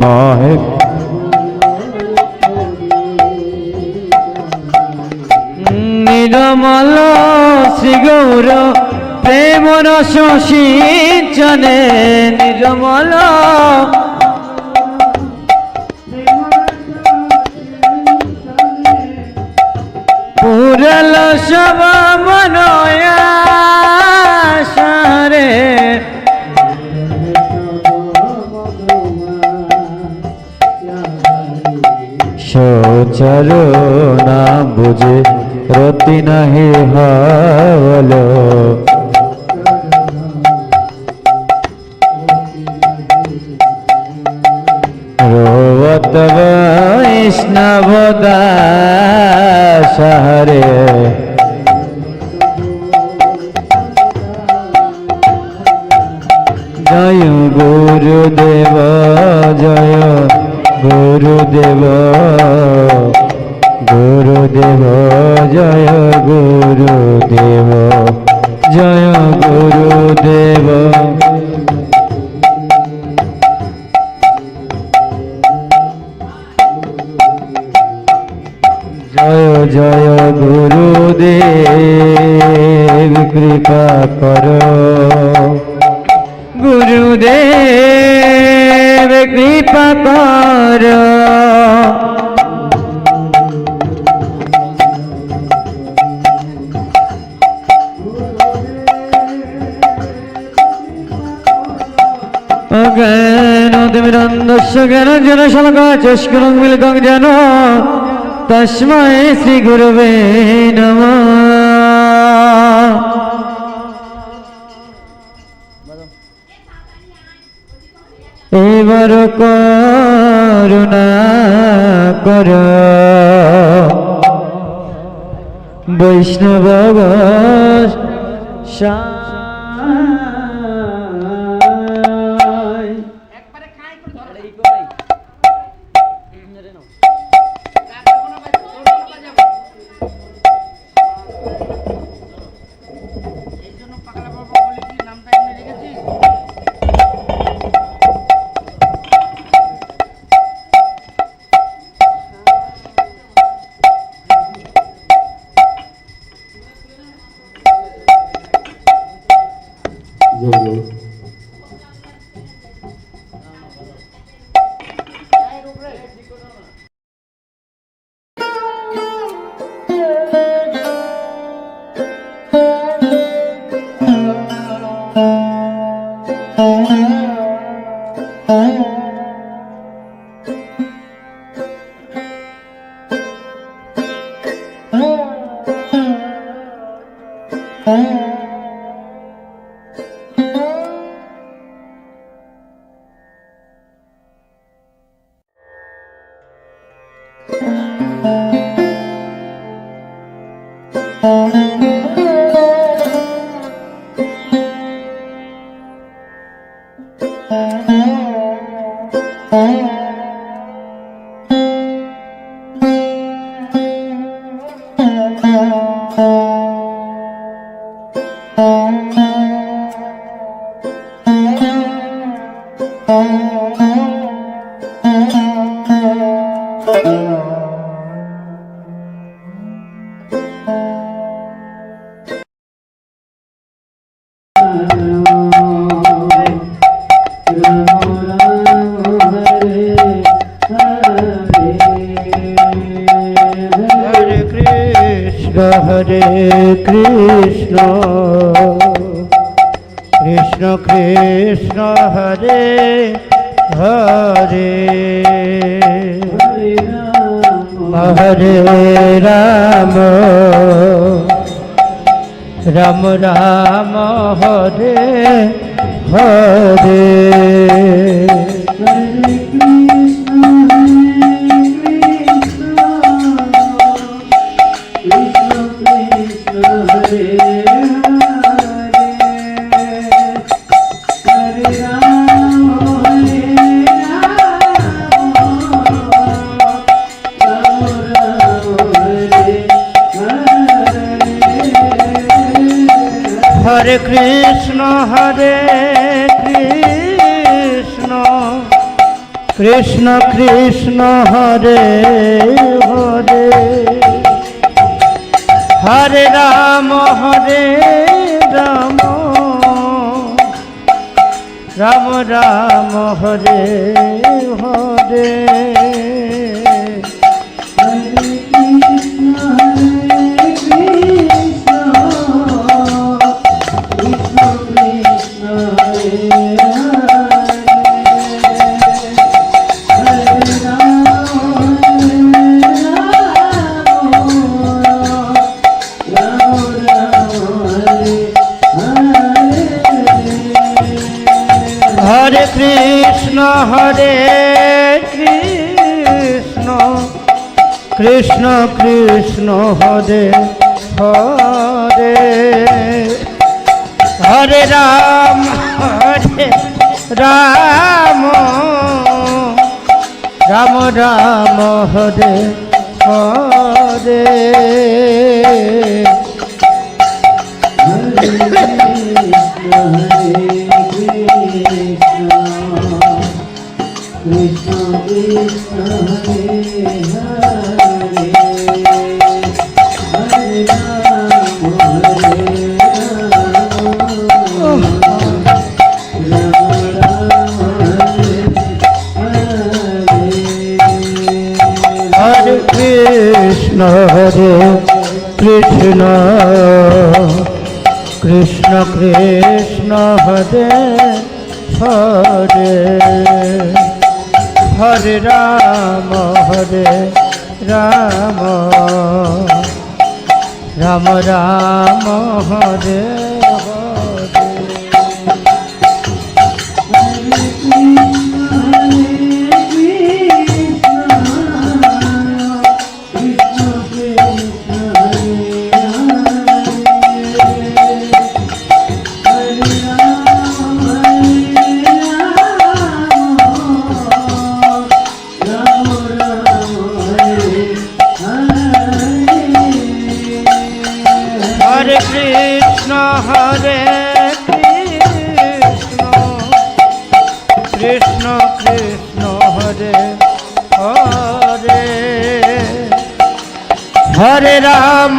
মহে নিরমল শ্রী গৌর প্রেম রস সিঞ্চনে নিরমল পুরল সব মনয়া সারে সোচর না বুঝে রতি নাহি হল রোবত বৈষ্ণব দাস হরে জয় গুরুদেব জয় গুরুদেব গুরুদেব জয় গুরুদেব জয় গুরুদেব জয় জয় গুরুদেব কৃপা কর গুরুদেব কৃপা কর অজ্ঞানতিমিরন্ধস্য জ্ঞানাঞ্জনা শলাকা চক্ষুরং মিলিतं যেন তস্मै শ্রী গুরবে নমঃ। এবার করুণা কর বৈষ্ণব हरे Krishna Krishna Krishna Hare Hare Hare Ram Ram Ram Hare Hare Hare Krishna Krishna Krishna Hare Hare Hare Ram Ram Ram Hare Hare Hare Krishna Krishna Krishna Hare Hare Hare Ram Ram Ram Hare Hare Krishna Krishna Hare Hare Hare Ram Hare Ram Ram Ram Hare Hare Hare Krishna Krishna Krishna Hare Hare Hare Ram Ram Ram Hare Hare Krishna Krishna Hare Hare Hare Ram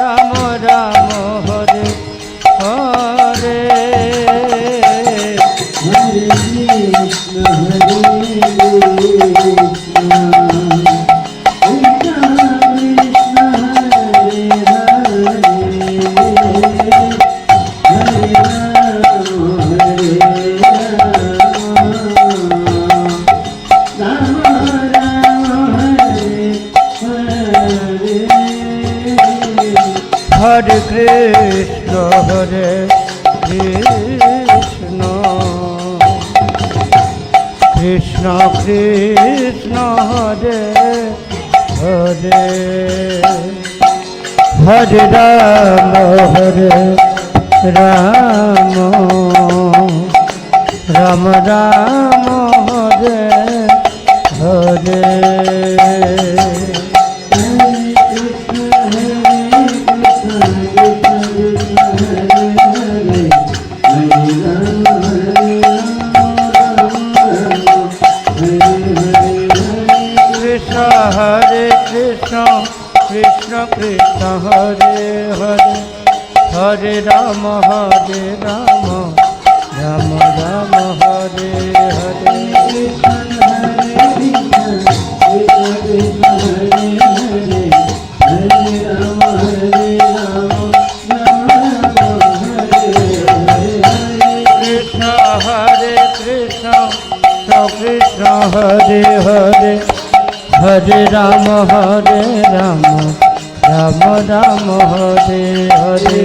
Ram Ram Hare Hare Hare Krishna Hare Krishna Hare Krishna Krishna Krishna Hare Hare Hare Ram Ram Ram Hare Hare Hare Krishna Krishna Krishna Hare Hare Hare Ram Ram Ram Hare Hare Krishna Hare Krishna Krishna Hare Hare Hare Ram Ram Ram Hare Hare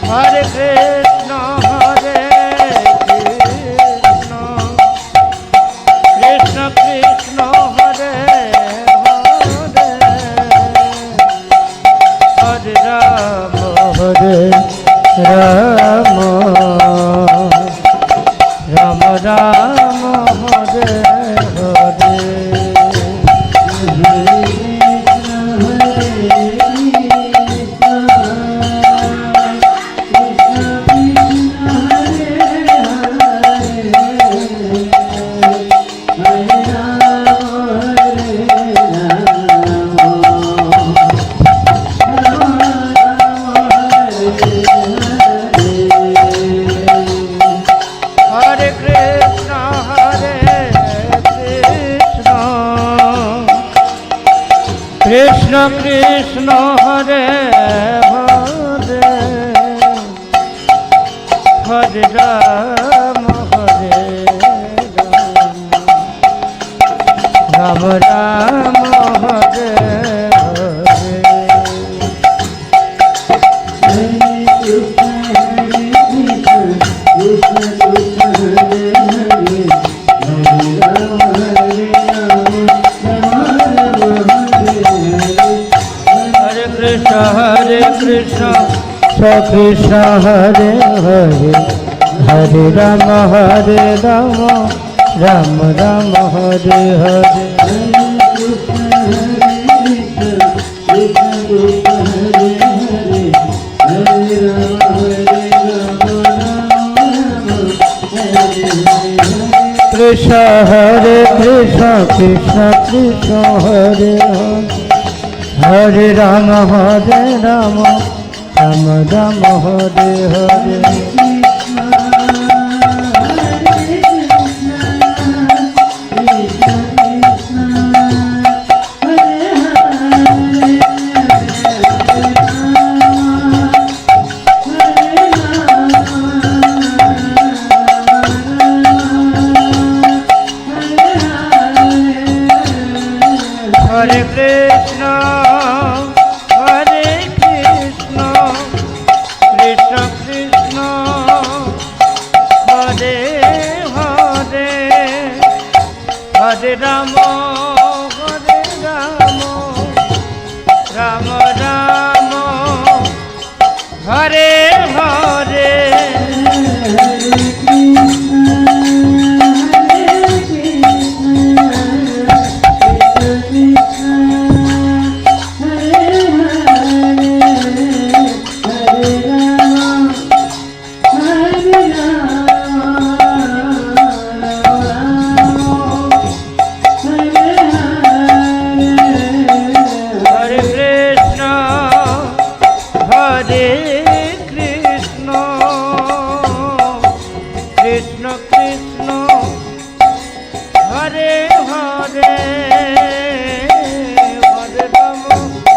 Hare Krishna Krishna Krishna Ram Ram Ram Hare Hare Hare Krishna Krishna Krishna Hare Hare Hare Ram Ram Ram Hare Hare Hare Krishna, Krishna Hare Hare, Hare Rama, Rama Rama Hare Hare. Krishna Hare Krishna, Krishna Krishna Hare Hare. Hare Rama, Rama Rama Hare Hare. Hare Krishna, Hare Krishna, Krishna Krishna, Hare Hare, Hare Rama, Rama Rama, Hare Hare. Krishna Krishna, Hare Hare, Hare Rama, Hare Rama, Rama Rama, Hare Hare.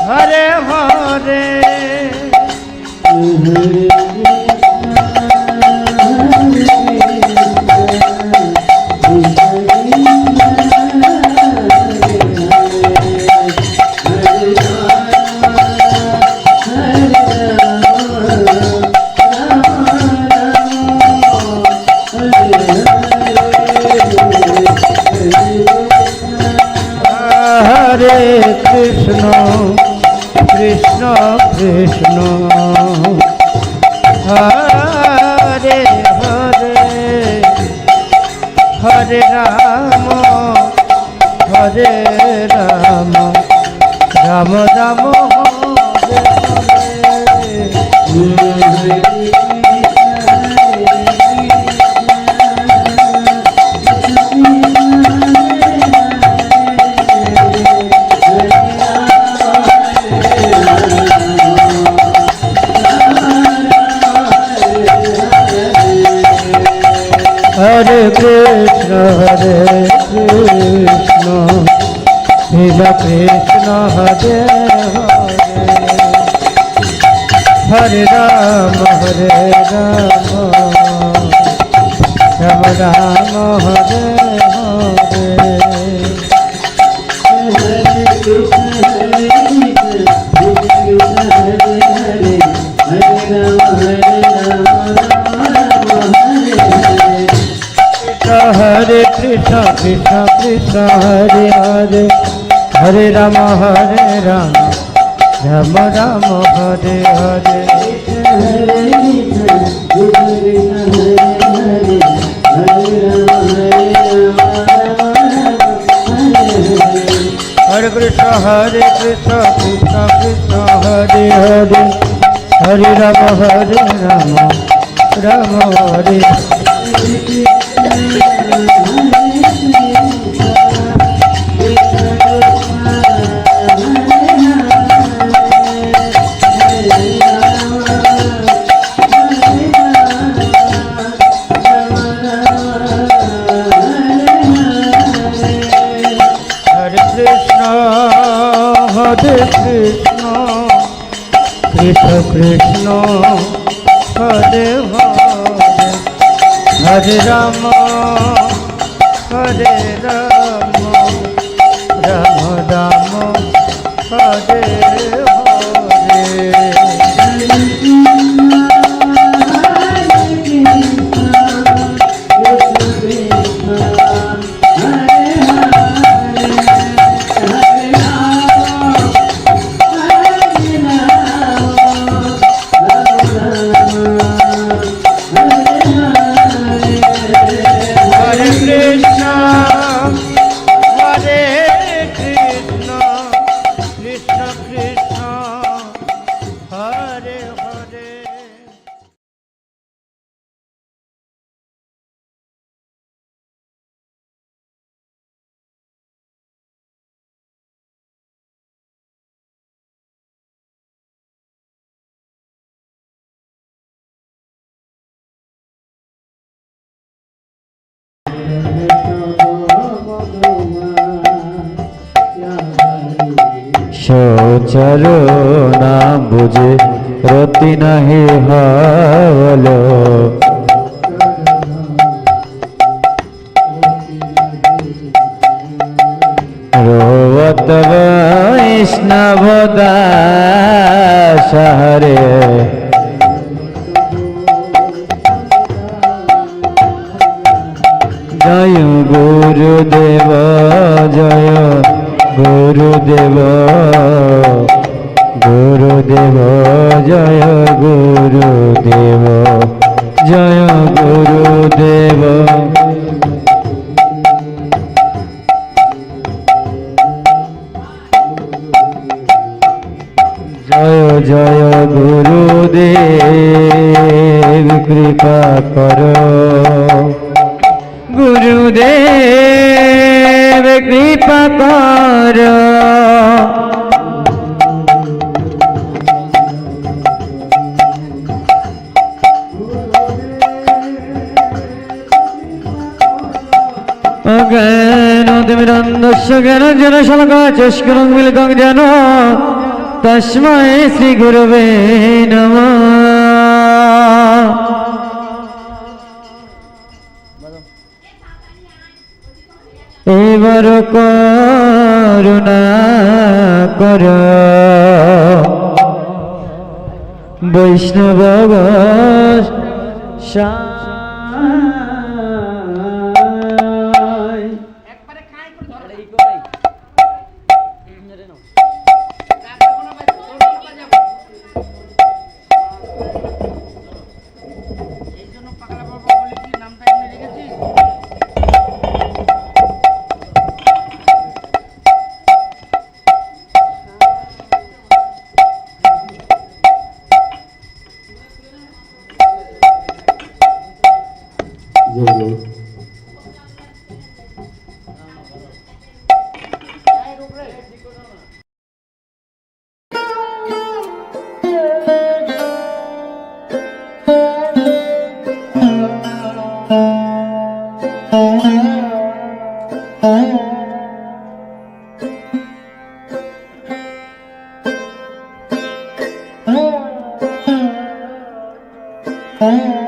Hare Hare. Hare Krishna, Krishna Krishna, Hare Hare, Hare Rama, Hare Rama, Rama Rama Hare Hare. হরে কৃষ্ণ কৃষ্ণ কৃষ্ণ হরে হরে রাম রাম রাম হরে হরে हरे कृष्ण कृष्ण कृष्ण हरे हरे हरे राम राम राम हरे हरे हरे कृष्ण कृष्ण कृष्ण हरे हरे हरे राम राम हरे कृष्ण कृष्ण हरे हरे हरे राम राम राम हरे সোচরো না বুঝে রতি নাহি হলো রোবত বৈষ্ণব দাস হরে জয় গুরুদেব জয় গুরুদেব গুরুদেব জয় গুরুদেব জয় গুরুদেব জয় জয় গুরুদেব কৃপা করো গুরুদেব কৃপা করো অজ্ঞানতিমিরন্ধস্য জ্ঞানাঞ্জন শলাকায় চক্ষুরং মিলিतं যেন তস্मै শ্রী গুরবে নমঃ। এবার করুণা কর বৈষ্ণব Thank you.